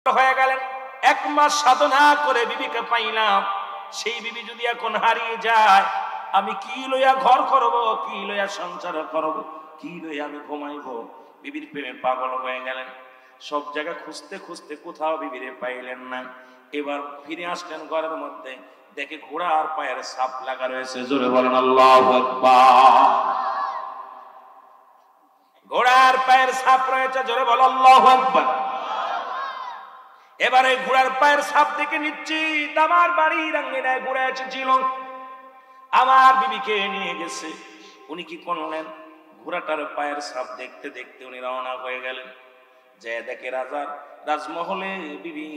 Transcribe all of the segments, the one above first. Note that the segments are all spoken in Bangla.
হয়ে গেলেন। 1 মাস সাধনা করে বিবিকে পাইলাম। সেই বিবি যদি এখন হারিয়ে যায়, আমি কি লইয়া ঘর করব, কি লইয়া সংসার করব, কি লইয়া আমি ঘুমাইব? বিবির প্রেমে পাগল হয়ে গেলেন। সব জায়গা খুঁজতে খুঁজতে কোথাও বিবিরে পাইলেন না। এবার ফিরে আসলেন ঘরের মধ্যে, দেখে ঘোড়ার পায়ের ছাপ লাগা রয়েছে। জোরে বলেন আল্লাহু আকবার। ঘোড়ার পায়ের ছাপ রয়েছে, জোরে বল আল্লাহু আকবার। এবারে ঘোড়ার পায়ের ছাপ দেখে নিশ্চিত আমার বাড়ির আঙ্গিনায় ঘোড়া এসেছিল, আমার বিবিকে নিয়ে গেছে। উনি কি করলেন? ঘোড়াটার পায়ের ছাপ দেখতে দেখতে উনি রওনা হয়ে গেলেন। যে দেখে রাজার রাজমহলে বিবি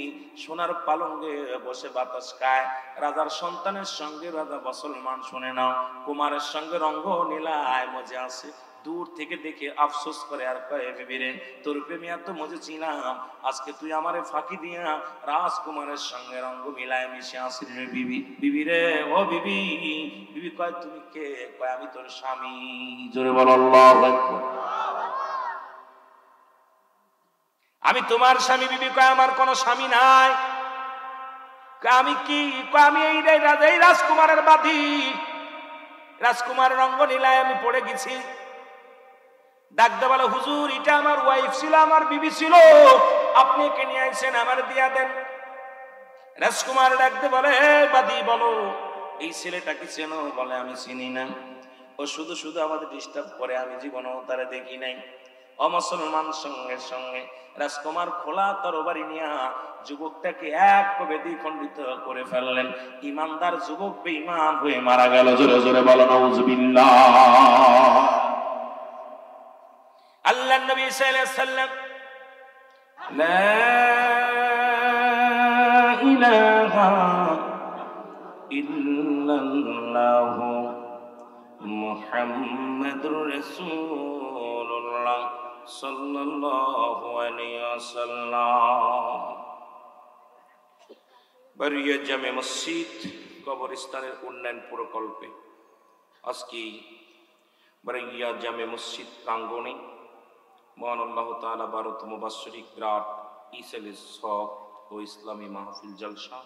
সোনার পালঙ্গে বসে বাতাস খায়। রাজার সন্তানের সঙ্গে রাজা মুসলমান, শুনে নাও, কুমারের সঙ্গে রঙ্গ নীলায় মজে আছে। দূর থেকে দেখে আফসোস করে আর কয়ে, বিবিরে তোর প্রেমে এত মজে ছিলাম, আজকে তুই আমারে ফাঁকি দিয়া রাজকুমারের সঙ্গে রঙ্গ মিলায় মিশে আসিস রে বিবি। বিবিরে ও বিবি। বিবি কয়, তুমি কে? কয়, আমি তোর স্বামী। জোরে বল আল্লাহু আকবার। আমি তোমার স্বামী। বিবি কয়, আমার কোন স্বামী নাই। আমি কি? আমি এই রাজকুমারের বাদী। রাজকুমার রঙ্গ নীলায় আমি পড়ে গেছি। ডাকতে বলে, হুজুর, এটা আমার ওয়াইফ ছিল, আমার বিবি ছিল, আপনি একে নিয়ে আইছেন, আমার দিয়া দেন। রাজকুমার ডাকতে বলে, বাদী বলো, এই ছেলেটা কি চেনো? বলে, আমি চিনি না, ও শুধু শুধু আমাদের ডিস্টার্ব করে, আমি জীবনেও তারে দেখি নাই। অমুসলমান সঙ্গে সঙ্গে রাজকুমার খোলা তরবারি নিয়া যুবকটাকে এক কোপে দ্বিখণ্ডিত করে ফেললেন। ইমানদার যুবক বেঈমান হয়ে মারা গেল। জোরে জোরে বলো নাউজুবিল্লাহ। আল্লাহর নবী সাল্লাল্লাহু আলাইহি ওয়াসাল্লাম, লা ইলাহা ইল্লাল্লাহু মুহাম্মাদুর রাসূলুল্লাহ সাল্লাল্লাহু আলাইহি ওয়াসাল্লাম। বারিয়া জামে মসজিদ কবরস্থানের উন্নয়ন প্রকল্পে আজকে বারিয়া জামে মসজিদ প্রাঙ্গণে মহান আল্লাহ তাআলা 12তম বাৎসরিক বিরাট ইসলামের সব ও ইসলামী মাহফিল জলসা,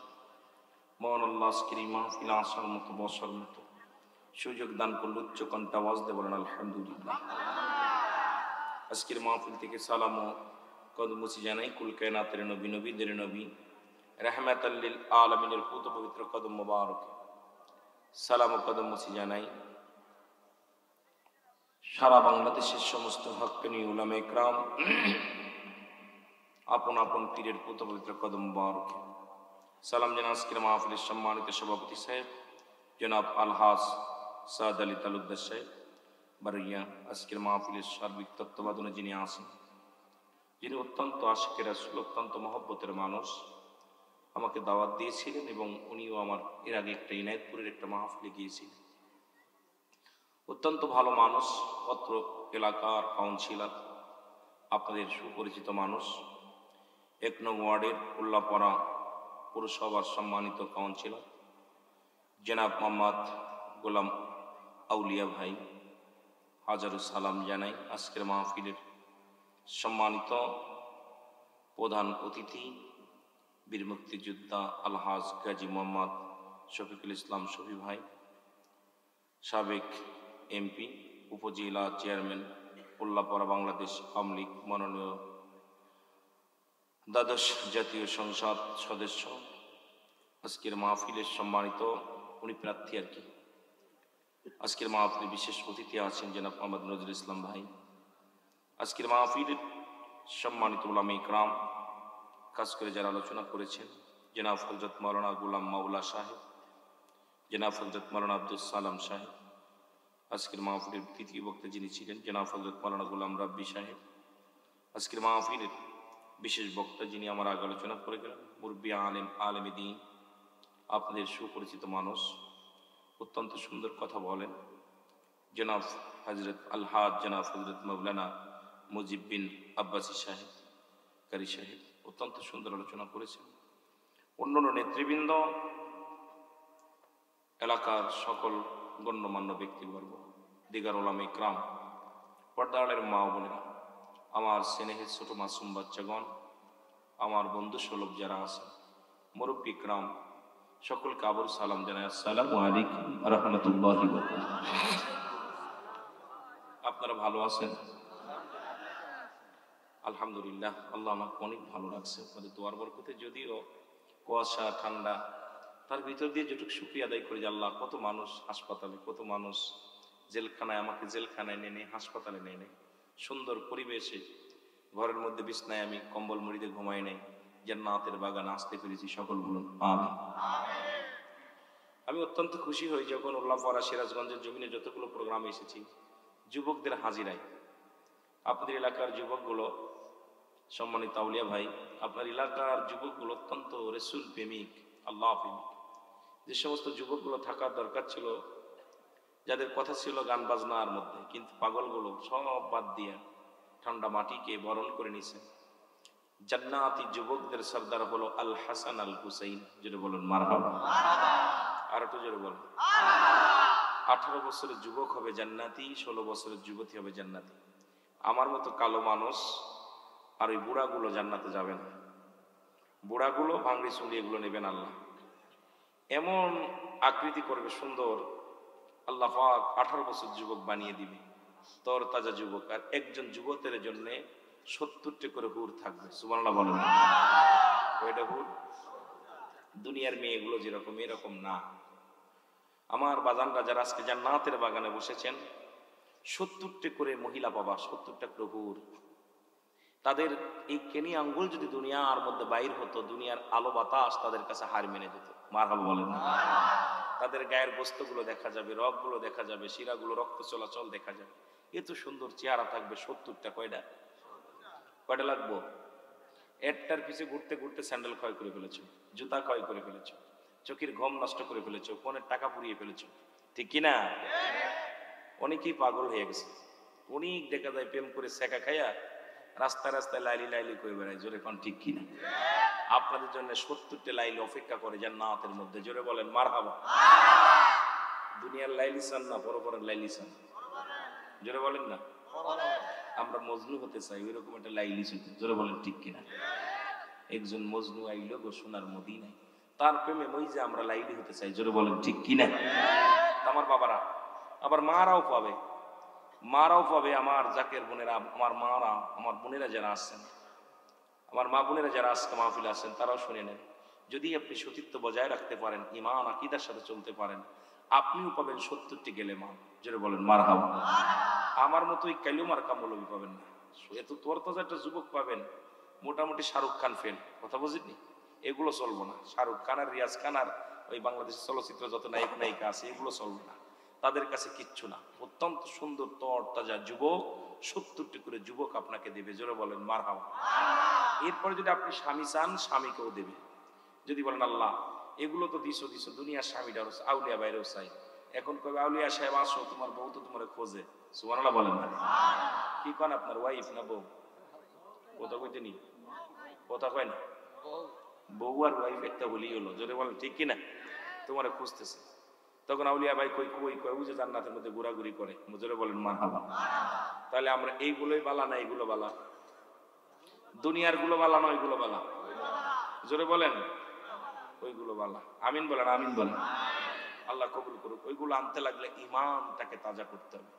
মহান আল্লাহ আজকের এই মাহফিল আসার মতো বসার মতো সুযোগ দান করল। উচ্চ কণ্ঠে আওয়াজ দিয়ে বলেন আলহামদুলিল্লাহ। আজকের মাহফিল থেকে সালাম ও কদমুসি জানাই কুল কায়নাতের নবী, নবীদের নবী, রাহমাতাল লিল আলামিনের পুত পবিত্র কদম মোবারক সালাম ও কদমুসি জানাই সারা বাংলাদেশের সমস্ত হক্কানি উলামায়ে কেরাম, আপন আপন পীরের পুত পবিত্র কদম মোবারক সালাম জানাই আজকের মাহফিলের সম্মানিত সভাপতি সাহেব জনাব আলহাজ সাদ আলী তালুকদার সাহেব বারিয়া। আজকের মাহফিলের সার্বিক তত্ত্বাবধানে যিনি আছেন, যিনি অত্যন্ত আশিকের রাসূল, অত্যন্ত মহব্বতের মানুষ, আমাকে দাওয়াত দিয়েছিলেন এবং উনিও আমার এর আগে একটা ইনায়েতপুরের একটা মাহফিলে গিয়েছিলেন। অত্যন্ত ভালো মানুষ, অত্র এলাকার কাউন্সিলর, আপনাদের সুপরিচিত মানুষ, 1 নং ওয়ার্ডের উল্লাপাড়া পৌরসভার সম্মানিত কাউন্সিলর জনাব মোহাম্মদ গোলাম আউলিয়া ভাই, হাজারো সালাম জানাই। আজকের মাহফিলের সম্মানিত প্রধান অতিথি বীর মুক্তিযোদ্ধা আলহাজ গাজী মোহাম্মদ শফিকুল ইসলাম শফি ভাই, সাবেক এমপি, উপজেলা চেয়ারম্যান, উল্লাপাড়া বাংলাদেশ আওয়ামী লীগ মনোনীয় দ্বাদশ জাতীয় সংসদ সদস্য, আজকের মাহফিলের সম্মানিত উনি প্রার্থী আর কি। আজকের মাহফিলে বিশেষ অতিথি আছেন জনাব মোহাম্মদ নজরুল ইসলাম ভাই। আজকের মাহফিলের সম্মানিত উলামায়ে কেরাম, কাজ করে যারা আলোচনা করেছেন, জনাব হযরত মাওলানা গোলাম মাওলা সাহেব, জনাব হযরত মাওলানা আব্দুল সালাম সাহেব। আজকের মাহফিলের তৃতীয় বক্তা যিনি ছিলেন জনাব হযরত মাওলানা গোলাম রাব্বি সাহেব। আজকের মাহফিলের বিশেষ বক্তা যিনি আমার আগে আলোচনা করে গেলেন, মুরব্বি আলেম দ্বীন, আপনাদের সুপরিচিত মানুষ, অত্যন্ত সুন্দর কথা বলেন, জনাব হযরত আলহাজ জনাব হযরত মাওলানা মুজিব বিন আব্বাসী সাহেব কারি সাহেব, অত্যন্ত সুন্দর আলোচনা করেছেন। অন্যান্য নেতৃবৃন্দ, এলাকার সকল গণ্যমান্য ব্যক্তিবর্গ, দিগার উলামায়ে কেরাম, পর্দার আড়ালের মা ও বোনেরা, আমার স্নেহের ছোট মাসুম বাচ্চাগণ, আমার বন্ধু সুলভ যারা আছেন, মুরব্বী ইকরাম, সকলকে আবার সালাম জানাই, আসসালামু আলাইকুম ওয়া রাহমাতুল্লাহি ওয়া বারাকাতুহু। আপনারা ভালো আছেন? আলহামদুলিল্লাহ, আল্লাহ আমাকে অনেক ভালো লাগছে আপনাদের দোয়ার বরকতে। যদিও কুয়াশা ঠান্ডা, তার ভিতর দিয়ে যেটুকু শুকরিয়া আদায় করি যে আল্লাহ, কত মানুষ হাসপাতালে, কত মানুষ জেলখানায়, আমাকে জেলখানায় নেনে হাসপাতালে নেনে সুন্দর পরিবেশে ঘরের মধ্যে বিছনায় আমি কম্বল মুড়িতে ঘুমাই নাই, জান্নাতের বাগান আসতে পেরেছি। সকল বলুন আমিন। আমি অত্যন্ত খুশি হই যখন উল্লাপাড়া সিরাজগঞ্জের জমিনে যতগুলো প্রোগ্রামে এসেছি, যুবকদের হাজিরায়। আপনাদের এলাকার যুবকগুলো, সম্মানিত আউলিয়া ভাই, আপনার এলাকার যুবকগুলো অত্যন্ত রসুল প্রেমিক, আল্লাহ প্রেমিক। যে সমস্ত যুবকগুলো থাকার দরকার ছিল, যাদের কথা ছিল গান বাজনার মধ্যে, কিন্তু পাগলগুলো সব বাদ দিয়ে ঠান্ডা মাটিকে বরণ করে নিছে। জান্নাতি যুবকদের সর্দার হলো আল হাসান আল হুসাইন। যেটা বলুন মারহাবা। আর একটু জোরে বলুন। 18 বছরের যুবক হবে জান্নাতি, 16 বছরের যুবতী হবে জান্নাতি। আমার মতো কালো মানুষ আর ওই বুড়াগুলো জান্নাতে যাবে না। বুড়াগুলো ভাঙড়ি চুঙ্গি এগুলো নেবেন আল্লাহ, এমন আকৃতি করবে সুন্দর, আল্লাহ পাক 18 বছর যুবক বানিয়ে দিবে, তর তাজা যুবক। আর একজন যুবকের জন্য 70টি করে হুর থাকবে। সুবহানাল্লাহ বলেন। কয়টা হুর? দুনিয়ার মেয়েগুলো যেরকম, এরকম না। আমার বাজানরা যারা আজকে জান্নাতের বাগানে বসেছেন, 70টি করে মহিলা পাবা, 70টা করে হুর। তাদের এই কেনি আঙ্গুল যদি দুনিয়ার মধ্যে বাইর হতো, দুনিয়ার আলো বাতাস তাদের কাছে হার মেনে যেত। মারহাবা বলেন। তাদের গায়ের গোস্তগুলো দেখা যাবে, রগগুলো দেখা যাবে, শিরাগুলো রক্ত চলাচল দেখা যাবে। এত সুন্দর চেহারা থাকবে। 70টা কয়টা? কয়টা লাগবো? একটার পিছে ঘুরতে ঘুরতে স্যান্ডেল ক্ষয় করে ফেলেছো, জুতা ক্ষয় করে ফেলেছো, চোখের ঘুম নষ্ট করে ফেলেছো, ফোনের টাকা পুড়িয়ে ফেলেছো, ঠিক কিনা? অনেকেই পাগল হয়ে গেছে। অনেক দেখা যায় প্রেম করে সেকা খাইয়া রাস্তায় রাস্তায় লাইলি লাইলি করে বেড়ায়। জোরে কোন ঠিক কিনা? আপনাদের জন্য 70টা লাইলি অপেক্ষা করে জান্নাতের মধ্যে। জোরে বলেন মারহাবা। দুনিয়ার লাইলি চান না, পরপরের লাইলি চান? জোরে বলেন না। আমরা মজনু হতে চাই, ওই রকম একটা লাইলি চাইতে। জোরে বলেন ঠিক কিনা? একজন মজনু আইলো গো সোনার মদিনায়, তার প্রেমে মই যে আমরা লাইলি হতে চাই। জোরে বলেন ঠিক কিনা? আমার বাবারা, আবার মারাও পাবে, মারাও পাবে। আমার জাকের বোনেরা, আমার মারা, আমার বোনেরা যারা আসছেন, আমার মা বোনেরা যারা আজকে মাহফিলে আসছেন, তারাও শুনে নেন। যদি আপনি সতীত্ব বজায় রাখতে পারেন, ইমান আকীদার সাথে চলতে পারেন, আপনিও পাবেন 70টি গেলে মা। যেটা বলেন মারহাবা। আমার মতো ওই কালিমার কামলবি পাবেন না। এত তোর তাজা একটা যুবক পাবেন, মোটামুটি শাহরুখ খান ফেল। কথা বুঝিনি? এগুলো চলবো না। শাহরুখ খান আর রিয়াজ খান আর ওই বাংলাদেশের চলচ্চিত্র যত নায়ক নায়িকা আছে, এগুলো চলবে না। তাদের কাছে কিচ্ছু না। অত্যন্ত সুন্দর তর তাজা যুবক, 70টি করে যুবক আপনাকে দেবে। জোরে বলেন মারহাবা। এরপরে যদি আপনি স্বামী চান, স্বামীকেও দেবে। যদি বলেন আল্লাহ এগুলো তো দিছো দিছো, দুনিয়ার স্বামীটারও, আউলিয়া বাইরেও চাই। এখন কবে আউলিয়া সাহেব আসো, তোমার বউ তো তোমার খোঁজে। সুবহানাল্লাহ বলেন না। কি কন আপনার ওয়াইফ না বউ? কথা কইতে নি, কথা কয় না। বউ আর ওয়াইফ একটা হলেই হলো। জোরে বলেন ঠিক কিনা? তোমার খুঁজতেছে। তখন আউলিয়া ভাই কই কই কই ওই যে জান্নাতের মধ্যে ঘোরাঘুরি করে। জোরে বলেন মারহাবা। তাহলে আমরা এইগুলোই বালা না এইগুলো বালা? দুনিয়ার গুলো বালা না ওইগুলো বালা? জোরে বলেন। ওইগুলো বালা। আমিন বলেন, আমিন বলেন। আল্লাহ কবুল করুক। ওইগুলো আনতে লাগলে ইমানটাকে তাজা করতে হবে।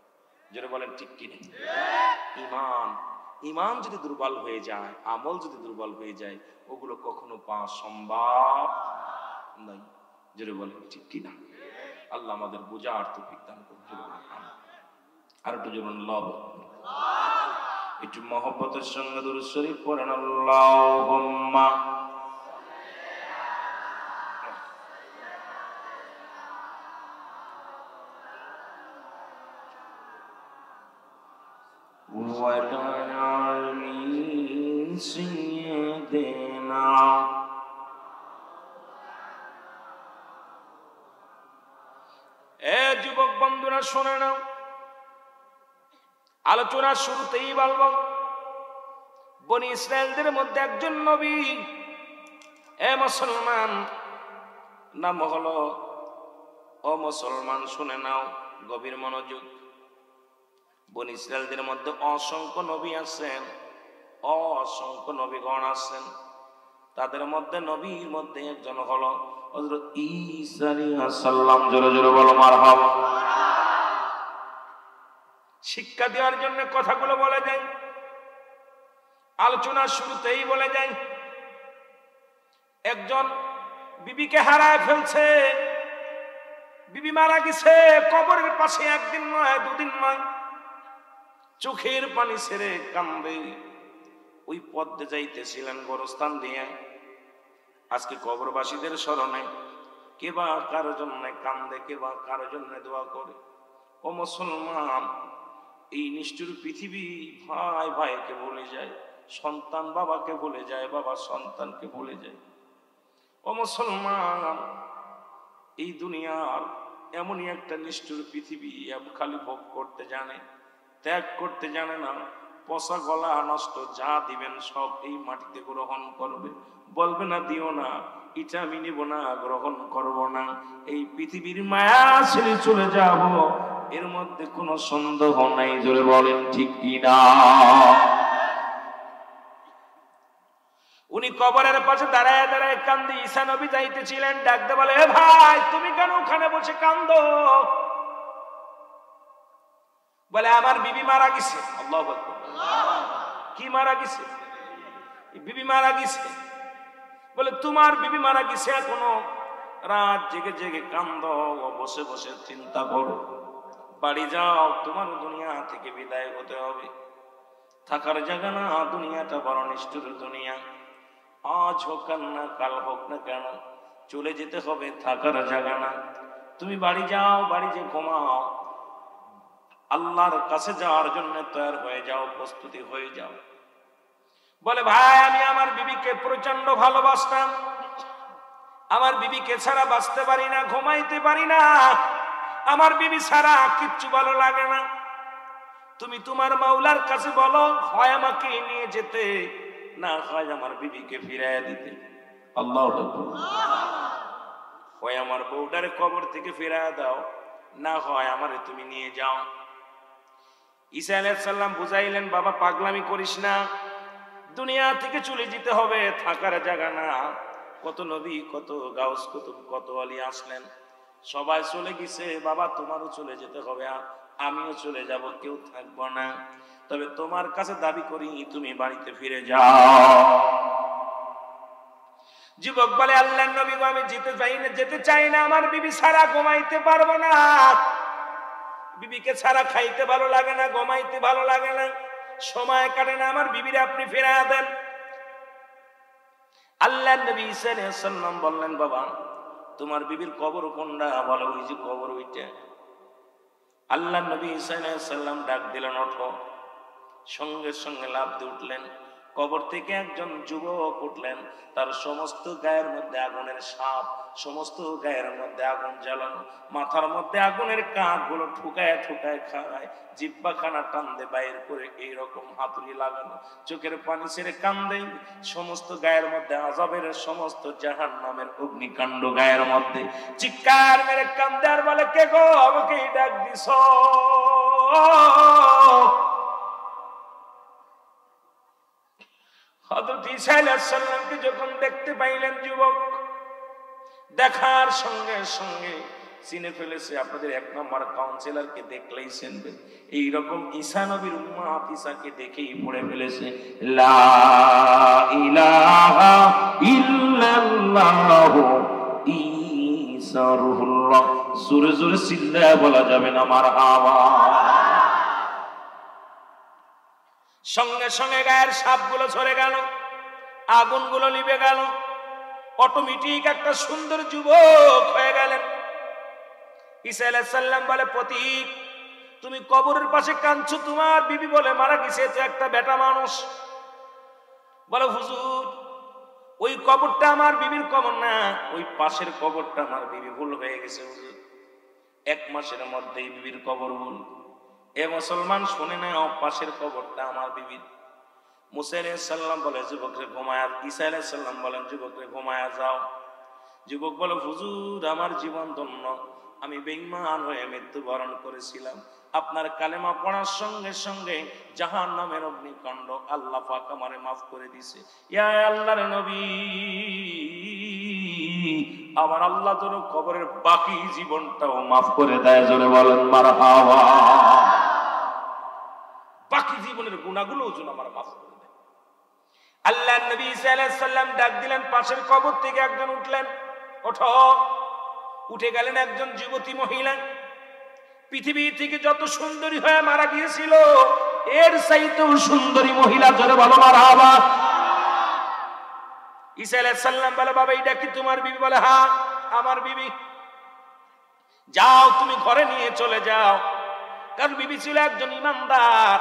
জোরে বলেন ঠিক কিনা? ইমান, ইমান যদি দুর্বল হয়ে যায়, আমল যদি দুর্বল হয়ে যায়, ওগুলো কখনো পাওয়া সম্ভব নাই। জোরে বলেন ঠিক কিনা? আল্লাহ আমাদের বোঝার তৌফিক দান করুন। আর একটু জোরে আল্লাহু আকবার। একটু মহব্বতের সঙ্গে দুরূদ শরীফ পড়েন। আল্লাহুম্মা যুবক বন্ধুরা শোনে নাও, আলোচনার শুরুতেই বলব, বনি ইসরায়েলদের মধ্যে একজন নবী, এ মুসলমান, নাম হলো, ও মুসলমান শুনে নাও গভীর মনোযোগ। বনি ইসরায়েলদের মধ্যে অসংখ্য নবী আছেন, অসংখ্য নবীগণ আছেন। তাদের মধ্যে নবীর মধ্যে একজন হলো হযরত ঈসা আলাইহিস সালাম। জোরে জোরে বলো মারহাবা। শিক্ষা দেওয়ার জন্য কথাগুলো বলে যায়, আলোচনার শুরুতেই বলে যায়, একজন বিবিকে হারায় ফেলছে, বিবি মারা গেছে, কবরের পাশে একদিন নয় দুদিন নয়, চোখের পানি ছেড়ে কান্দে। ওই পথে যাইতেছিলেন গোরস্থান দিয়ে। আজকে কবরবাসীদের স্মরণে কে বা কারো জন্য কান্দে, কে বা কারো জন্য দোয়া করে। ও মুসলমান, এই নিষ্ঠুর পৃথিবী ভাই ভাইকে ভুলে যায়, সন্তান বাবাকে ভুলে যায়, বাবা সন্তানকে ভুলে যায়। ও মুসলমান, এই দুনিয়ার এমনই একটা নিষ্ঠুর পৃথিবী, খালি ভোগ করতে জানে, ত্যাগ করতে জানে না। পচা গলা নষ্ট যা দিবেন সব এই মাটিতে গ্রহণ করবে, বলবে না দিও না, এটা আমি নিব না, গ্রহণ করব না। এই পৃথিবীর মায়া ছেড়ে চলে যাব, এর মধ্যে কোনো সন্দেহ নাই। জোরে বলেন ঠিক কিনা? উনি কবরের পাশে দাঁড়ায় দাঁড়ায় কান্দি। ঈসা নবী যাইতেছিলেন, ডাকতে বলে, এ ভাই তুমি কেন ওখানে বসে কান্দো? বলে আমার বিবি মারা গেছে। আল্লাহু আকবার। কি মারা গেছে? বিবি মারা গেছে। বলে তোমার বিবি মারা গেছে, এখনো রাত জেগে জেগে কান্দো, বসে বসে চিন্তা করো। বাড়ি যাও, তোমার দুনিয়া থেকে বিদায় হতে হবে। থাকার জায়গা না, দুনিয়াটা বড় নিষ্ঠুর দুনিয়া। আজ হোক আর না কাল হোক না কেন চলে যেতে হবে, থাকার জায়গা না। তুমি বাড়ি যাও, বাড়ি যে ঘুমাও, আল্লাহর কাছে যাওয়ার জন্য তৈরি হয়ে যাও, প্রস্তুতি হয়ে যাও। বলে ভাই আমি আমার বিবিকে প্রচন্ড ভালোবাসতাম, আমার বিবিকে ছাড়া বাঁচতে পারি না, ঘুমাইতে পারি না, আমার বিবি ছাড়া কিচ্ছু ভালো লাগে না। তুমি তোমার মাওলার কাছে বলো, হয় আমাকে নিয়ে যেতে, না হয় আমার বিবিকে ফিরাইয়া দিতে। আল্লাহু আকবার। হয় আমার বউটারে কবর থেকে ফিরাইয়া দাও, না হয় আমারে তুমি নিয়ে যাও। ঈসা আলাইহিস সালাম বুঝাইলেন, বাবা পাগলামি করিস না, দুনিয়া থেকে চলে যেতে হবে, থাকার জায়গা না। কত নবী, কত গাউস, কত ওলি আসলেন, সবাই চলে গেছে। বাবা তোমারও চলে যেতে হবে, আমিও চলে যাব, কেউ থাকবো না। তবে তোমার কাছে দাবি করি তুমি বাড়িতে ফিরে যাও। যুবক বলে, আল্লাহর নবী গো আমি যেতে চাই না, আমার বিবি ছাড়া ঘুমাইতে পারবো না, বিবিকে ছাড়া খাইতে ভালো লাগে না, ঘুমাইতে ভালো লাগে না, সময় কাটে না, আমার বিবিরে আপনি ফিরাইয়া দেন। আল্লাহর নবী ঈসা আলাইহিস সালাম বললেন, বাবা তোমার বিবির কবর কোনটা? বলে ওই যে কবর ওইটা। আল্লাহর নবী ঈসা আলাইহিস সালাম ডাক দিলেন, ওঠো। সঙ্গে সঙ্গে লাফ দিয়ে উঠলেন। কবর থেকে একজন যুবক উঠলেন, তার সমস্ত গায়ের মধ্যে আগুনের সাপ, সমস্ত গায়ের মধ্যে আগুন জ্বালানো, মাথার মধ্যে আগুনের কাক গুলো ঠুকায় ঠুকায় খায়, জিব্বা খানা টানদে বাইর করে এইরকম হাতুড়ি লাগানো, চোখের পানি ছেড়ে কান্দে, সমস্ত গায়ের মধ্যে আযাবের সমস্ত জাহান্নামের অগ্নিকাণ্ড গায়ের মধ্যে চিৎকার মেরে কান্দে আর বলে, কে গো আমাকে ডাক দিছো? হযরত ঈসা আলাইহিস সালামকে যখন দেখতে পাইলেন যুবক, দেখার সঙ্গে সঙ্গে চিনে ফেলেছে। আপনাদের এক নম্বর কাউন্সিলরকে দেখলেই চিনবে, এইরকম ঈসা নবীর উম্মত ঈসাকে দেখেই পড়ে ফেলেছে, লা ইলাহা ইল্লাল্লাহু ঈসা রূহুল্লাহ। জোরে জোরে চিল্লায়া বলা যাবে না মারহাবা। সঙ্গে সঙ্গে গায়ের সাপগুলো ঝরে গেল, আগুনগুলো নিভে গেল, অটোমেটিক একটা সুন্দর যুবক হয়ে গেলেন। ঈসা আলাইহিস সালাম বলে, পথিক তুমি কবরের পাশে কাঁদছো, তোমার বিবি বলে মারা গেছে, তো একটা বেটা মানুষ। বলে হুজুর ওই কবরটা আমার বিবির কবর না, ওই পাশের কবরটা আমার বিবি ভুল হয়ে গেছে হুজুর, 1 মাসের মধ্যেই বিবির কবর ভুল। এ মুসলমান শুনে নাও, পাশের কবরটা আমার বিবির। মুসা আলাইহিস সালাম বলে যুবকরে ঘুমায়া, ঈসা আলাইহিস সালাম বলেন যুবকরে ঘুমায়া যাও। যুবক বলে হুজুর আমার জীবন ধন্য, আমি বেঈমান হয়ে মৃত্যুবরণ করেছিলাম, আপনার কালেমা পড়ার সঙ্গে সঙ্গে জাহান্নামের অগ্নিকাণ্ড আল্লাহ পাক আমারে মাফ করে দিয়েছে। ইয়া আল্লাহর নবী, আমার আল্লাহ যেন কবরের বাকি জীবনটাও মাফ করে দেয়। জোরে বলেন মারহাবা। বাকি জীবনের গুনাহগুলোও যেন আমার মাফ করে দেয়। আল্লাহ নবী ঈসা আলাইহিস সালাম ডাক দিলেন, পাশের কবর থেকে একজন উঠলেন, ওঠো। উঠে গেলেন একজন যুবতী মহিলা, পৃথিবী থেকে যত সুন্দরী হয়ে মারা গিয়েছিল এর চাইতেও সুন্দরী মহিলা। জোরে বলো মারহাবা। ঈসা আলাইহিস সালাম বলে, বাবা এটা কি তোমার বিবি? বলে, হ্যাঁ আমার বিবি। যাও তুমি ঘরে নিয়ে চলে যাও। কারণ বিবি ছিল একজন ইমানদার,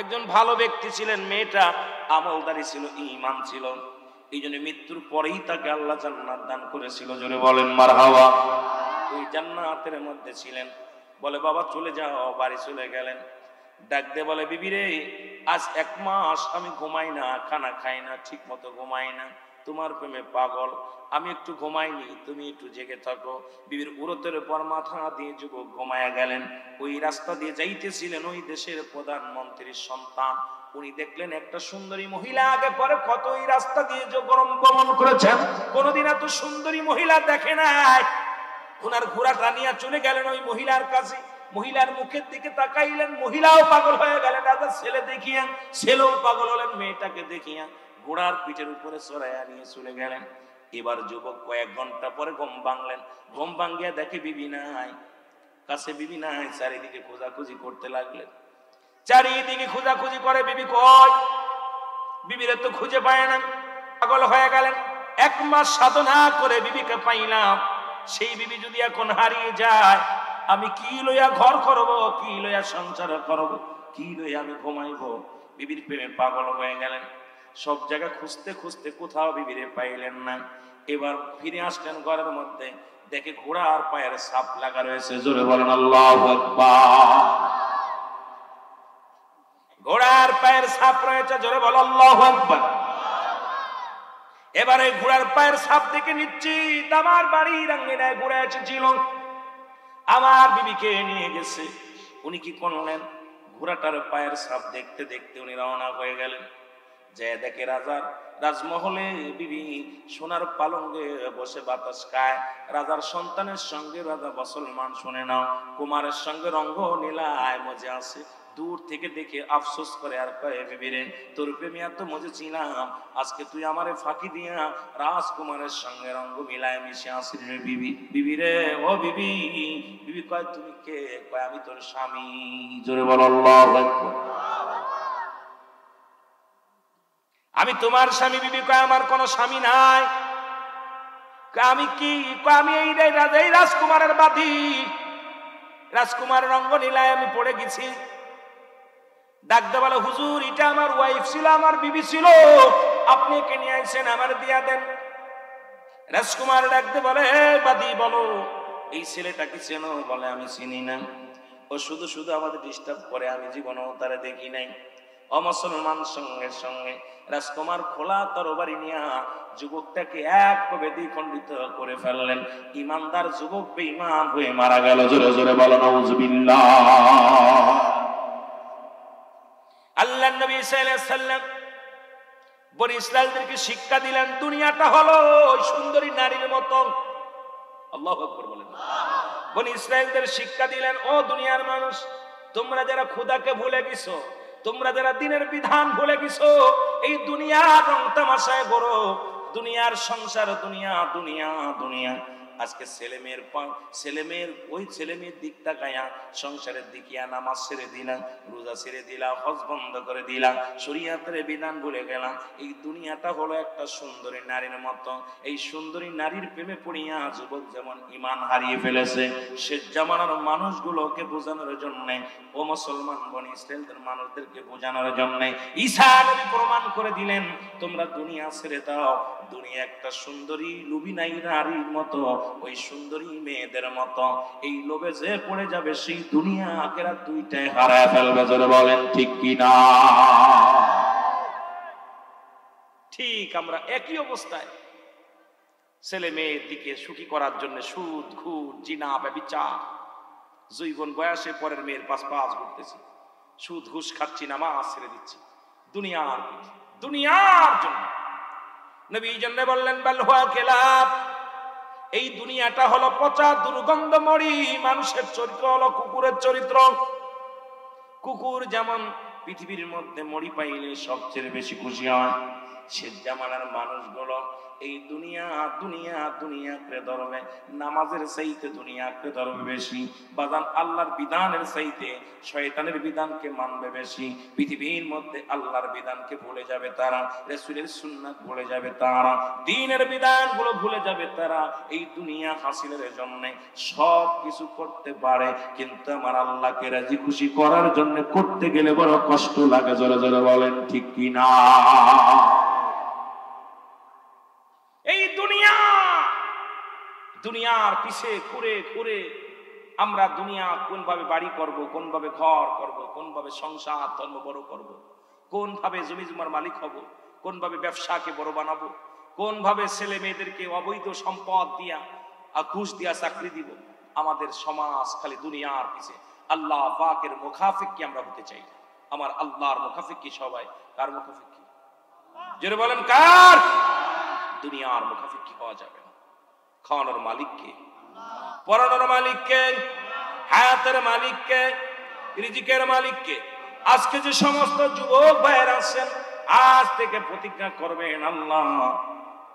একজন ভালো ব্যক্তি ছিলেন, মেয়েটা আমলদারি ছিল, ঈমান ছিল। এই জন্য মৃত্যুর পরেই তাকে আল্লাহ জান্নাত দান করেছিল। জোরে বলেন মারহাবা। ওই জান্নাতের মধ্যে ছিলেন। বলে, বাবা চলে যাও। বাড়ি চলে গেলেন। ডাক দিয়ে বলে, বিবি রে, আজ 1 মাস আমি ঘুমাই না, খানা খাই না, ঠিক মতো ঘুমাই না, তোমার প্রেমে পাগল। আমি একটু ঘুমাইনি, তুমি একটু জেগে থাকো। বিবির উরতের পর মাথা দিয়ে যুবক ঘুমায়া গেলেন। ওই রাস্তা দিয়ে যাইতেছিলেন ওই দেশের প্রধানমন্ত্রীর সন্তান। উনি দেখলেন একটা সুন্দরী মহিলা, আগে পরে কত ওই রাস্তা দিয়ে গমন করেছেন, কোনদিন এত সুন্দরী মহিলা দেখে নাই। ওনার ঘোড়াটা নিয়ে চলে গেলেন ওই মহিলার কাছে। মহিলার মুখের দিকে তাকাইলেন, মহিলাও পাগল হয়ে গেলেন। রাজা ছেলে দেখিয়া, ছেলেও পাগল হলেন মেয়েটাকে দেখিয়া। ঘোড়ার পিঠের উপরে চড়াইয়া নিয়ে চলে গেলেন। এবার যুবক কয়েক ঘন্টা পরে ঘুম ভাঙলেন। ঘুম ভাঙ্গিয়া দেখে বিবি নাই, কাছে বিবি নাই। চারিদিকে খোঁজাখুঁজি করতে লাগলেন। চারিদিকে খোঁজাখুঁজি করে, বিবি কই? বিবিরে তো খুঁজে পায় না। পাগল হয়ে গেলেন। 1 মাস সাধনা করে বিবিকে পাইলাম। সেই বিবি যদি এখন হারিয়ে যায়, আমি কি লইয়া ঘর করব, কি লইয়া সংসার করব, কি লইয়া আমি ঘুমাইব? বিবির প্রেমে পাগল হয়ে গেলেন। সব জায়গা খুঁজতে খুঁজতে কোথাও বিবিরে পাইলেন না। এবার ফিরে আসলেন ঘরের মধ্যে, দেখে ঘোড়ার পায়ের ছাপ লাগা রয়েছে। জোরে বলেন আল্লাহু আকবার। ঘোড়ার পায়ের ছাপ রয়েছে। জোরে বল আল্লাহু আকবার। এবারে ঘোড়ার পায়ের ছাপ দেখে নিশ্চিত আমার বাড়ির আঙ্গিনায় ঘোড়া এসেছিল, আমার বিবিকে নিয়ে গেছে। উনি কি করলেন? ঘোড়াটার পায়ের ছাপ দেখতে দেখতে উনি রওনা হয়ে গেলেন। যে দেখে রাজার রাজমহলে বিবি সোনার পালঙ্গে বসে বাতাস খায়। রাজার সন্তানের সঙ্গে রাজা মুসলমান, শুনে নাও, কুমারের সঙ্গে রঙ্গ নীলায় মজে আছে। দূর থেকে দেখে আফসোস করে আর কয়ে, বিবি রে, তোর প্রেমে এত মজে ছিলাম, আজকে তুই আমারে ফাঁকি দিয়া রাজকুমারের সঙ্গে রঙ্গ মিলায় মিশে আসিস রে বিবি। বিবি রে, ও বিবি। বিবি কয়, তুমি কে? কয়, আমি তোর স্বামী। জোরে বল আল্লাহু আকবার। আমি তোমার স্বামী। বিবি কয়, আমার কোন স্বামী নাই। আমি কি? আমি এই রাজকুমারের বাদী, রাজকুমারের রঙ্গ নীলায় আমি পড়ে গেছি। ডাকতে বলে, হুজুর, এটা আমার ওয়াইফ ছিল, আমার বিবি ছিল, আপনি একে নিয়ে আইছেন, আমার দিয়া দেন। রাজকুমার ডাকতে বলে, বাদী বলো, এই ছেলেটা কি চেনো? বলে, আমি চিনি না, ও শুধু শুধু আমাদের ডিস্টার্ব করে, আমি জীবনেও তারে দেখি নাই। অমুসলমান সঙ্গে সঙ্গে রাজকুমার খোলা তরবারি নিয়া যুবকটাকে এক কবে দ্বিখণ্ডিত করে ফেললেন। ইমানদার যুবক বেঈমান হয়ে মারা গেল। জোরে জোরে বলো নাউজুবিল্লাহ। আল্লাহর নবী সাল্লাল্লাহু আলাইহি ওয়াসাল্লাম বনি ইসরাঈলদেরকে শিক্ষা দিলেন, দুনিয়াটা হলো ওই সুন্দরী নারীর মতো। আল্লাহু আকবার বলেন। বনি ইসরাঈলদের শিক্ষা দিলেন, ও দুনিয়ার মানুষ, তোমরা যারা খোদাকে ভুলে গেছো, তোমরা যারা দ্বীনের বিধান ভুলে গেছো, এই দুনিয়ার রং তামাশায় বড়, দুনিয়ার সংসার, দুনিয়া দুনিয়া দুনিয়া। আজকে ছেলে মেয়ের ওই ছেলে মেয়ের দিক তাকায়া সংসারের দিকিয়া নামাজ ছেড়ে দিলাম, রোজা ছেড়ে দিলাম, হজ বন্ধ করে দিলাম, শরীয়তের বিধান ভুলে গেলাম। এই দুনিয়াটা হলো একটা সুন্দরী নারীর মতো। এই সুন্দরী নারীর প্রেমে পড়িয়া যুবক যেমন ঈমান হারিয়ে ফেলেছে, শেষ জামানার মানুষগুলোকে বোঝানোর জন্য, ও মুসলমান বনি ইসরাঈলের মানুষদেরকে বোঝানোর জন্য ঈসা নবী প্রমাণ করে দিলেন, তোমরা দুনিয়া ছেড়ে দাও। দুনিয়া একটা সুন্দরী লুবিনাই নারীর মতো, ওই সুন্দরী মেয়েদের মতো। এই লোভে যে পড়ে যাবে, সেই দুনিয়া আখিরাত দুইটাই হারায় ফেলবে। জোরে বলেন ঠিক কি না? ঠিক আমরা একই অবস্থায় ছেলে মেয়ের দিকে সুখী করার জন্য সুদ, ঘুষ, জিনা, ব্যভিচার, যৌবন বয়সে পরের মেয়ের পাশ ঘুরতেছি, সুদ ঘুষ খাচ্ছি, নামাজ ছেড়ে দিচ্ছি, দুনিয়ার পিঠে, দুনিয়ার জন্য। নবী জন্য বললেন বাল হুয়া কিলাব, এই দুনিয়াটা হলো পচা দুর্গন্ধময়ী। মানুষের চরিত্র হলো কুকুরের চরিত্র। কুকুর যেমন পৃথিবীর মধ্যে মরি পাইলে সবচেয়ে বেশি খুশি হয়, সে জামানার মানুষগুলো এই দুনিয়া দুনিয়া দুনিয়াকে ধরবে, নামাজের চাইতে দুনিয়াকে ধরবে বেশি। বাজান আল্লাহর বিধানের চাইতে শয়তানের বিধানকে মানবে বেশি। পৃথিবীর মধ্যে আল্লাহর বিধানকে ভুলে যাবে তারা, রাসূলের সুন্নাত ভুলে যাবে তারা, দ্বীনের বিধানগুলো ভুলে যাবে তারা। এই দুনিয়া হাসিলের জন্য সব কিছু করতে পারে, কিন্তু আমার আল্লাহকে রাজি খুশি করার জন্য করতে গেলে বড় কষ্ট লাগে। জোরে জোরে বলেন ঠিক কি না? এই দুনিয়ার পিছে ঘুরে ঘুরে আমরা দুনিয়া কোনভাবে বাড়ি করব, কোনভাবে ঘর করব, কোনভাবে সংসার ধর্ম বড় করব, কোনভাবে জমি জমার মালিক হব, কোনভাবে ব্যবসাকে বড় বানাবো, কোনভাবে ছেলে মেয়েদেরকে অবৈধ সম্পদ দিয়া ঘুষ দিয়া চাকরি দিব। আমাদের সমাজ খালি দুনিয়ার পিছে। আল্লাহ পাকের মুখাফিক কি আমরা হতে চাই? আমার আল্লাহর মুখাফিক কি সবাই? কার মুখাফিক কি? জোরে বলেন কার? দুনিয়ার মুখাফিক কি হওয়া যাবে না। খাওয়ানোর মালিক কে? পরানোর মালিক কে? হায়াতের মালিক কে? রিজিকের মালিক কে? আজকে যে সমস্ত যুবক ভাইয়েরা আছেন, আজ থেকে প্রতিজ্ঞা করবেন, আল্লাহ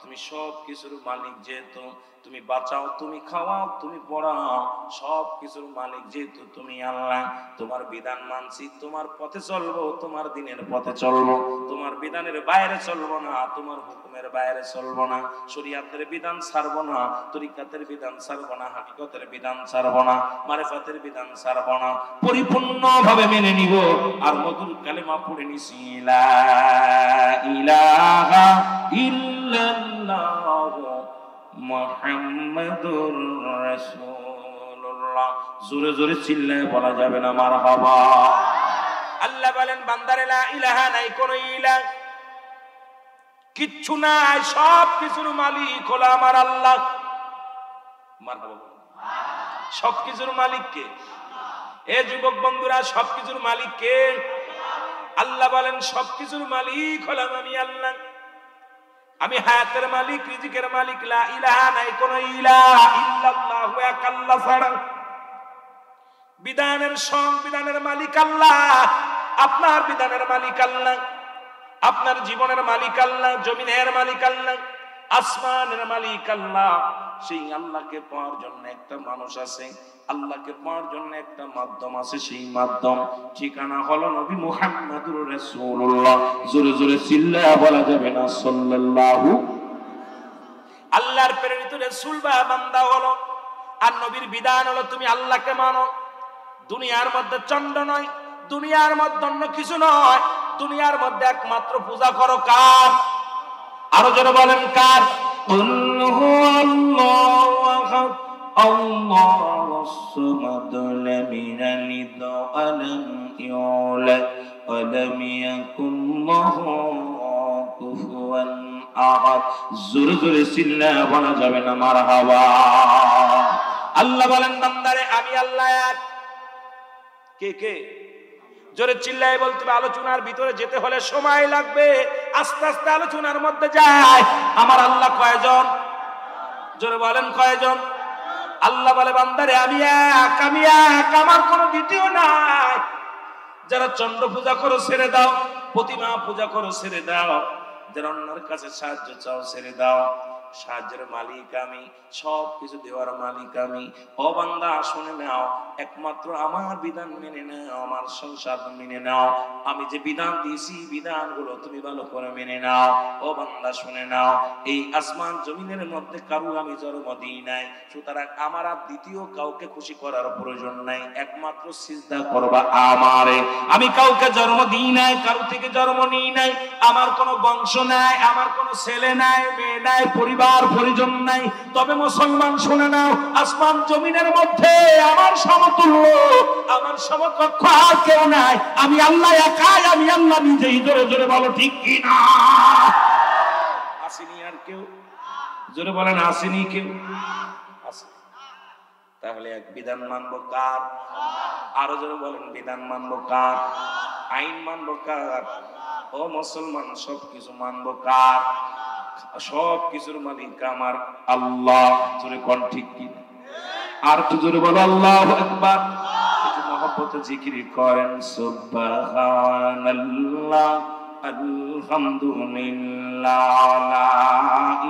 তুমি সব কিছুর মালিক, যেহেতু তুমি বাঁচাও, তুমি খাওয়াও, তুমি পড়াও, সব কিছুর মালিক যেহেতু তুমি আল্লাহ, তোমার বিধান মানছি, তোমার পথে চলবো, তোমার দিনের পথে চলবো, তোমার বিধানের বাইরে চলবো না, তোমার হুকুমের বাইরে চলবো না, শরীয়তের বিধান ছাড়বো না, তরিকাতের বিধান ছাড়বো না, হাকিকতের বিধান ছাড়বো না, মারিফাতের বিধান ছাড়বো না, পরিপূর্ণভাবে মেনে নিব। আর মধুর কালেমা পড়ে নিছি, লা ইলাহা ইল্লাল্লাহু মুহাম্মাদুর রাসূলুল্লাহ। জোরে জোরে চিল্লায় বলা যাবে না মারহাবা? আল্লাহ বলেন বান্দারে লা ইলাহা, নাই কোন ইলাহ, কিচ্ছু নাই, সব কিছুর মালিক হলো আমার আল্লাহ। মারহাবা? সব কিছুর মালিক কে? এ যুবক বন্ধুরা, সব কিছুর মালিক কে? আল্লাহ বলেন সব কিছুর মালিক হলাম আমি আল্লাহ। আমি হায়াতের মালিক, রিজিকের মালিক। লা ইলাহা, নাই কোন ইলাহ ইল্লাল্লাহু, এক আল্লাহ ছাড়া। বিধানের সংবিধানের মালিক আল্লাহ, আপনার বিধানের মালিক আল্লাহ, আপনার জীবনের মালিক আল্লাহ, জমিনের মালিক আল্লাহ, আসমানের মালিক আল্লাহ। সেই আল্লাহকে পাওয়ার জন্য একটা মানুষ আছে, আল্লাহকে পাওয়ার জন্য একটা মাধ্যম আছে, সেই মাধ্যম ঠিকানা হলো নবী মুহাম্মদুর রাসূলুল্লাহ। জোরে জোরে চিল্লায়া বলা যাবে না সাল্লাল্লাহু? আল্লাহর প্রেরিত রাসূল বা বান্দা হলো, আর নবীর বিধান হলো তুমি আল্লাহকে মানো। দুনিয়ার মধ্যে চন্ড নয়, দুনিয়ার মধ্যে অন্য কিছু নয়, দুনিয়ার মধ্যে একমাত্র পূজা করো কার? আরো জোরে বলেন কার? আল্লাহুস সামাদ, লাম ইয়ালিদ ওয়া লাম ইউলাদ ওয়া লাম ইয়াকুল লাহু কুফুয়ান আহাদ। জোরে জোরে চিল্লায়া বলা যাবে না মারহাবা? আল্লাহ বলেন বান্দারে আমি আল্লাহ এক। কে কে? জোরে চিল্লায় বলতে হবে। আলোচনার ভিতরে যেতে হলে সময় লাগবে, আস্তে আস্তে আলোচনার মধ্যে যায়। আমার আল্লাহ কয়জন? জোরে বলেন কয়জন? আল্লাহ বলে বান্দারে আমি এক, আমি এক, আমার কোনো দ্বিতীয় নাই। যারা চন্দ্র পূজা করো ছেড়ে দাও, প্রতিমা পূজা করো ছেড়ে দাও, যারা অন্যের কাছে সাহায্য চাও ছেড়ে দাও। সাহায্যের মালিক আমি, সব কিছু দেওয়ার মালিক আমি। ও বান্দা শুনে নাও, একমাত্র আমার বিধান মেনে নাও, আমার সংসার মেনে নাও। আমি যে বিধান দিয়েছি বিধানগুলো তুমি ভালো করে মেনে নাও। ও বান্দা শুনে নাও, এই আসমান জমিনের মধ্যে কারো আমি জন্ম দিই নাই, সুতরাং আমার আর দ্বিতীয় কাউকে খুশি করার প্রয়োজন নাই, একমাত্র সিজদা করবা আমারে। আমি কাউকে জন্ম দিই নাই, কারো থেকে জন্ম নিই নাই, আমার কোনো বংশ নাই, আমার কোনো ছেলে নাই, মেয়ে নাই, পরিবার পরিজন নাই। তবে মুসলমান শুনে নাও, আসমান জমিনের মধ্যে আমার সমতুল্য, আমার সমকক্ষ আর কেউ নাই। আমি আল্লাহ একাই, আমি আল্লাহ নিজেই। জোরে জোরে বলো ঠিক কি না? আসেনি আর কেউ? জোরে বলেন আসেনি কেউ? তাহলে এক বিধান মানবো কার? আরো জোরে বলেন, বিধান মানবো কার? আইন মানবো কার? ও মুসলমান, সবকিছু মানবো কার? সব কিছুর মালিক আমার আল্লাহ। জোরে কোন ঠিক কি? আর একটু জোরে বলো আল্লাহু আকবার। একটু মহব্বতে জিকির করেন সুবহানাল্লাহ আলহামদুলিল্লাহ লা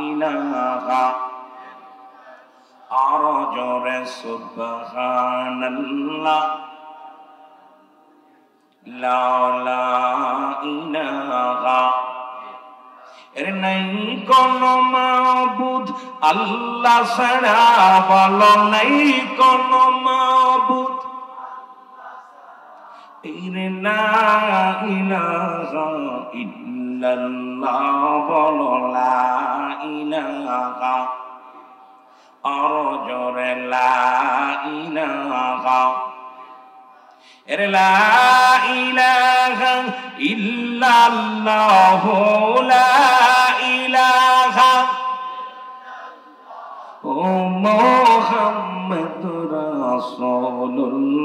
ইলাহা, আর জোরে সুবহানাল্লাহ লা ইলাহা। এর নাই কোন মাবুদ আল্লাহ ছাড়া, বলো নাই কোন মাবুদ। এর লা ইলাহা ইল্লাল্লাহ, বলো লা ইলাহা, আর জোরে লা ইলাহা। এর লা ইলাহা ইল্লাল্লাহ, লা ইলাহা ও মুহাম্মাদুর রাসূলুল্লাহ।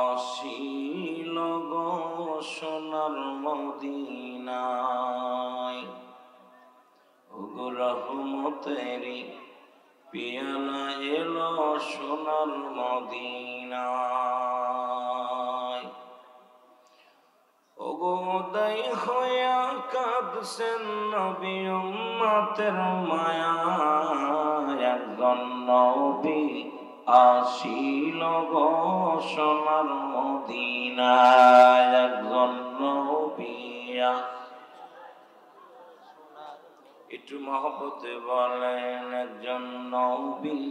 আসিল গো সোনার মদিনায়, ওগো রহমতেরি পিয়ালা এলো সোনার মদিনায়। ওগো দাই হইয়া কাঁদছেন নবী উম্মতের মায়ায়, একজন নবী আসিল গো সোনার মদিনায়, একজন নবী। একটু মহব্বতে বলেন, একজন নবী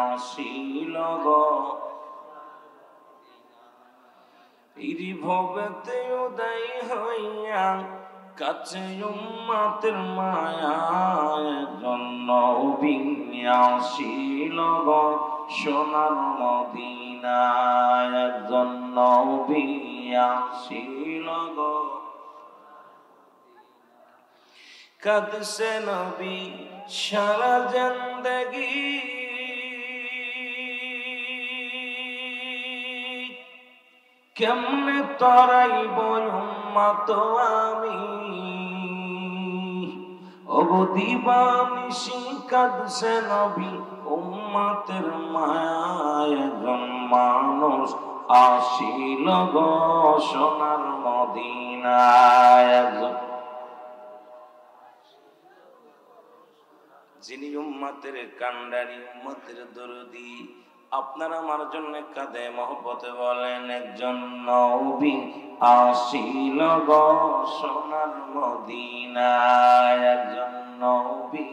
আসিল গো। ইরি ভবেতে উদয় হইয়া কাছে উম্মতের মায়া, একজন নবী আসিল গো সোনার মদিনায়, একজন নবী আসিল গো। কাঁদছে নবী সারা জিন্দেগি, কেমনে তরাইব উম্মত আমি। ওগো দিবানিশি কাঁদছে নবী উম্মতের মায়ায়, একজন মানুষ আসিল গো সোনার মদিনায়, একজন যিনি উম্মতের কান্ডারি, উম্মতের দরদি। আপনারা আমার জন্য কাঁদে, মহব্বতে বলেন, একজন নবী আসিল গো সোনার মদিনায়, একজন নবী।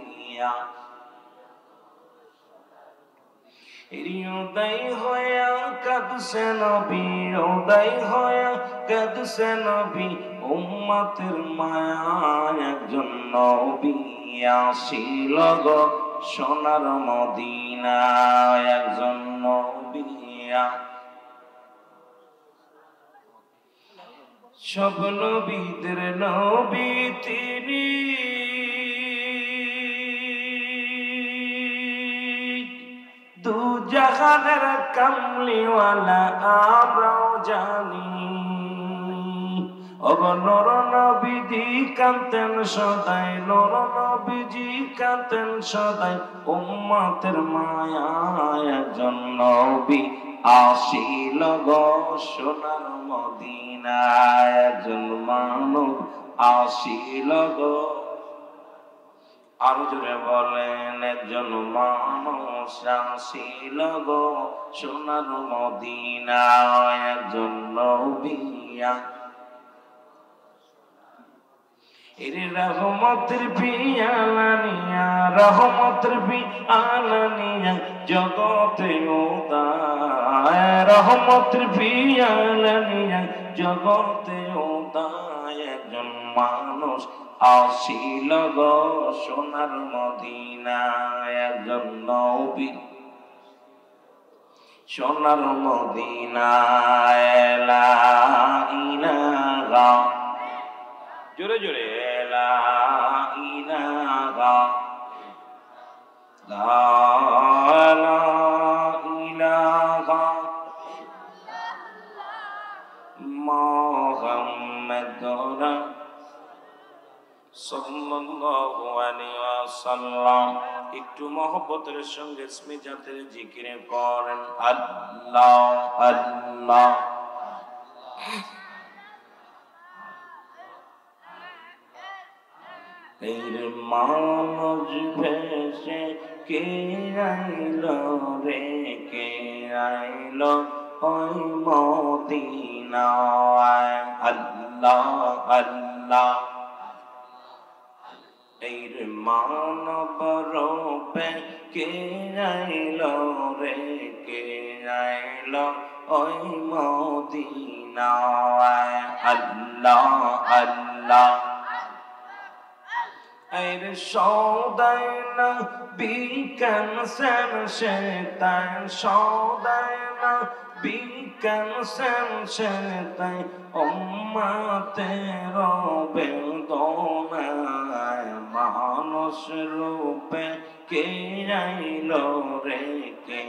উদয় হইয়া কাঁদছে নবী, উদয় হইয়া কাঁদছে নবী উম্মতের মায়ায়, একজন নবী আসিল গো সোনার মদিনায়, একজন নবী। সব নবীদের নবী তিনি, দু জাহানের কামলিওয়ালা আমরাও জানি। ওগো নূর নবীজি কাঁদতেন সদাই, নূর নবীজি কাঁদতেন সদাই উম্মতের মায়ায়, একজন নবী আসিল গো সোনার মদিনায়, একজন মানব আসিল গো। আরো জোরে বলেন, একজন মানুষ আসিল গো সোনার মদিনায়, একজন নবী। এরে রহমতের পিয়ালা নিয়া, রহমতের পিয়ালা নিয়া জগতে উদায়, রহমতের পিয়ালা নিয়া জগতে উদায়, একজন মানুষ আসিল গো সোনার মদিনায়, একজন নবী সোনার মদিনায়। লা ইলাহা, জোরে জোরে লা ইলাহা লা ইলাহা মুহাম্মাদুর সাল্লাল্লাহু আলাইহি ওয়াসাল্লাম। একটু মহব্বতের সঙ্গে স্মিজাতের জিকিরে করেন আল্লাহ আল্লাহ। এর মানব ভেসে কে আইলো রে, কে আইলো ওই মদিনায় আল্লাহ আল্লাহ। এর মানব রূপে কে আইলো রে, কে আইলো ওই মদিনায় আল্লাহ আল্লাহ। এর সৌদায় না বিকান সেন শেতান, সৌদায় না বিকান সেন শেতান, উম্মতের বেদনায় মানুষ রূপে কে আইলো রে, কে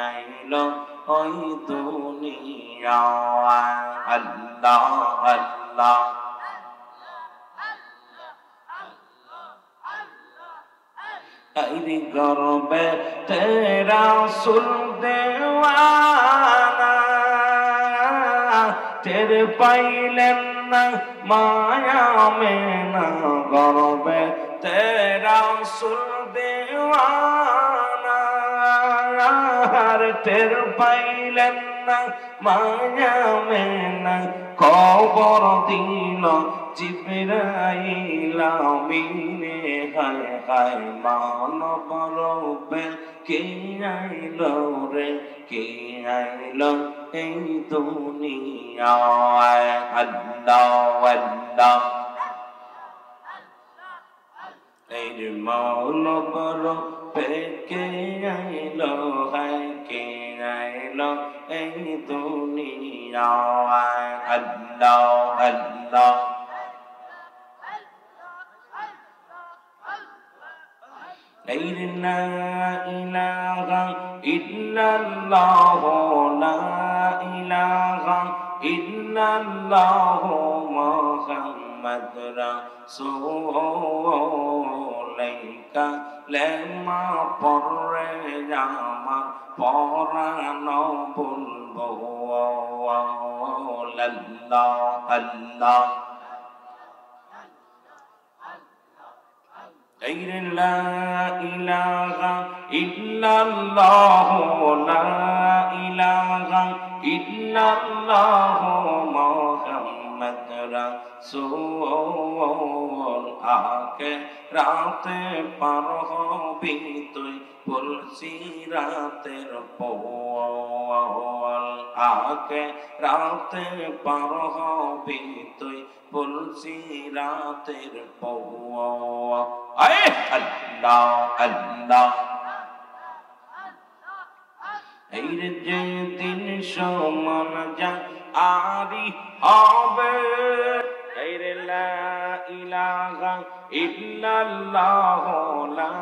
আইলো ওই দুনিয়ায় আল্লাহ আল্লাহ। আইরি গর্বে তেরা সুল দেওয়ানা, টের পাইলেন না মায়া মেনা, গর্বে তেরা সুল দেওয়ানা, টের পাইলেন না মায়া মেনা, খবর দিল জিবরাইল আমিনে, হায় হায় মানব রূপে কে আইলো রে, কে আইলো এই দুনিয়ায় আল্লাহ আল্লাহ। এই মানব রূপে কে আইলো, হায় কে আইলো এই দুনিয়ায় আল্লাহ আল্লাহ। লা ইলাহা ইল্লাল্লাহ, লা ইলাহা ইল্লাল্লাহ মুহাম্মাদুর রাসূল। লেমা পড়ে আমার পরানো বলবো আল্লাহ আল্লাহ। লা ইলাহা ইল্লাল্লাহ, লা ইলাহা ইল্লাল্লাহ মুহাম্মাদুর রাসূল। আকে রাতে পার হবি তুই বলছি রাতের পল, আকে রাতে পার হবি তুই বলছি রাতের পল। আল্লাহ আল্লাহ। এই যে দিন সমান যা আরি হবে, এই লা ইলাহা ইল্লাল্লাহ, লা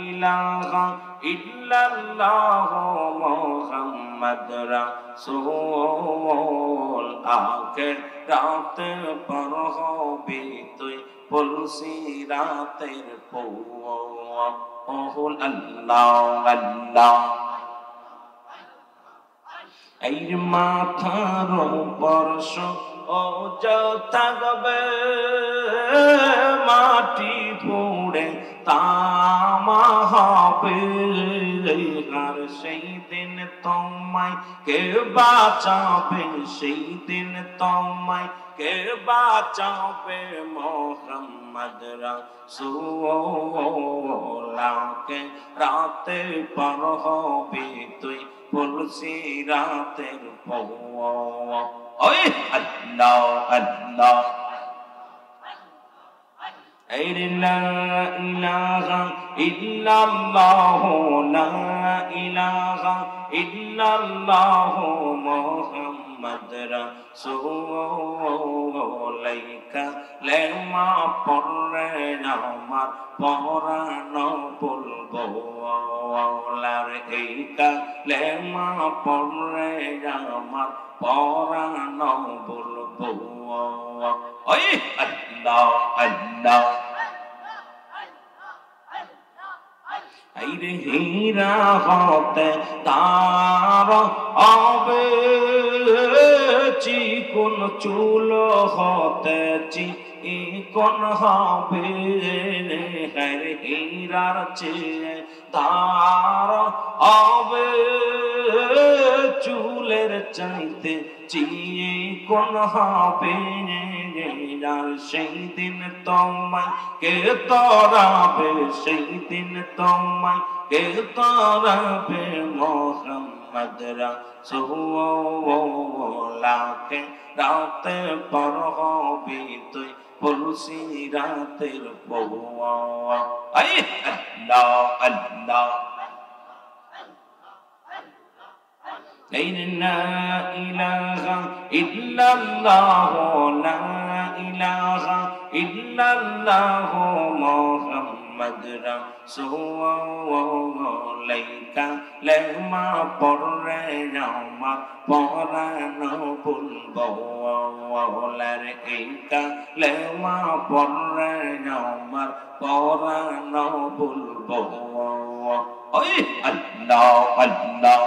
ইলাহা ইল্লাল্লাহ মুহাম্মাদুর রাসূল। আকে রাতে পার হবি তুই বলছি রাতের পল আল্লাহ আল্লাহ। এই মাথার উপর থাকবে মাটি পুড়ে তামা হবে, আর সেই দিন তোমায় কে বাঁচাবে, সেই দিন তোমায় কে বাঁচাবে মুহাম্মদ রাসূল। কে রাতে পার হবি তুই বলছি রাতের পল। আল্লাহ আল্লাহ। এই লা ইলাহা ইল্লাল্লাহ, লা ইলাহা ইল্লাল্লাহ মুহাম্মাদুর মোহাম্মদ রাসূলাইকা লেমা পড়ে আমার পরানো বলবো আল্লাহর এই কালেমা পড়ে আমার পরানো বলবো ওই আল্লাহ আল্লাহ আইরে হীরা হতে তার হবে চিকন চুল হতে চিকন হবে হরে হীরার চেয়ে তার হবে চুলের চাইতে চিকন হবে আর সেই দিন তোমায় কে তরাবে সেই দিন তোমায় কে তরাবে মোহাম্মদ রাসূলাকে রাতে পর হবি তুই বলছি রাতের বউয়া আই আল্লাহ আল্লাহ لا إله إلا الله لا إله إلا الله محمد রাসূলাইকা লেমা পড়ে আমার পরানো বলবো আল্লাহর এই কালেমা পড়ে আমার পরানো বলবো ওই আল্লাহ আল্লাহ